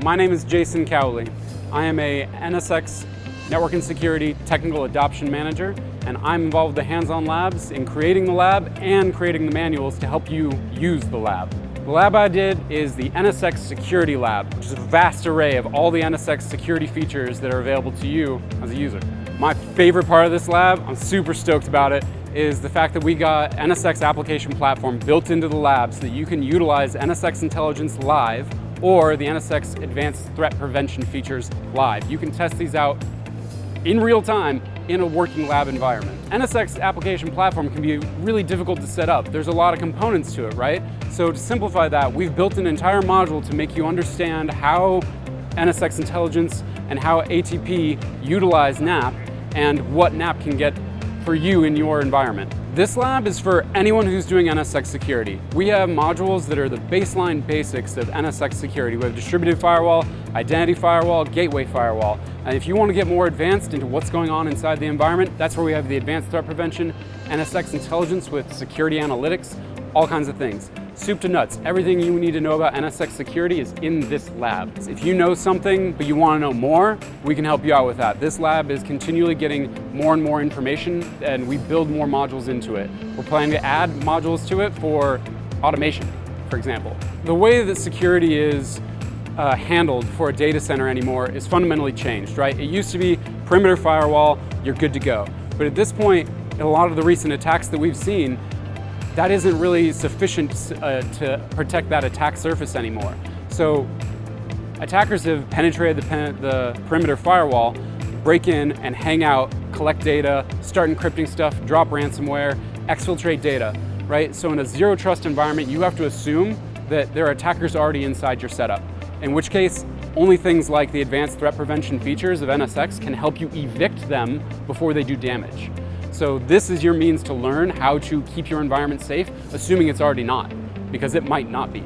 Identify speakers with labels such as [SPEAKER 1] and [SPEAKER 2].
[SPEAKER 1] My name is Jason Cowley. I am a NSX Network and Security Technical Adoption Manager, and I'm involved with the hands-on labs in creating the lab and creating the manuals to help you use the lab. The lab I did is the NSX Security Lab, which is a vast array of all the NSX security features that are available to you as a user. My favorite part of this lab, I'm super stoked about it, is the fact that we got NSX application platform built into the lab so that you can utilize NSX Intelligence live or the NSX Advanced Threat Prevention features live. You can test these out in real time in a working lab environment. NSX application platform can be really difficult to set up. There's a lot of components to it, right? So to simplify that, we've built an entire module to make you understand how NSX Intelligence and how ATP utilize NAPP and what NAPP can get for you in your environment. This lab is for anyone who's doing NSX security. We have modules that are the baseline basics of NSX security. We have distributed firewall, identity firewall, gateway firewall. And if you want to get more advanced into what's going on inside the environment, that's where we have the advanced threat prevention, NSX Intelligence with security analytics, all kinds of things. Soup to nuts, everything you need to know about NSX security is in this lab. If you know something but you want to know more, we can help you out with that. This lab is continually getting more and more information, and we build more modules into it. We're planning to add modules to it for automation, for example. The way that security is handled for a data center anymore is fundamentally changed, right? It used to be perimeter firewall, you're good to go. But at this point, in a lot of the recent attacks that we've seen, that isn't really sufficient to protect that attack surface anymore. So attackers have penetrated the perimeter firewall, break in and hang out, collect data, start encrypting stuff, drop ransomware, exfiltrate data, right? So in a zero trust environment, you have to assume that there are attackers already inside your setup, in which case only things like the advanced threat prevention features of NSX can help you evict them before they do damage. So this is your means to learn how to keep your environment safe, assuming it's already not, because it might not be.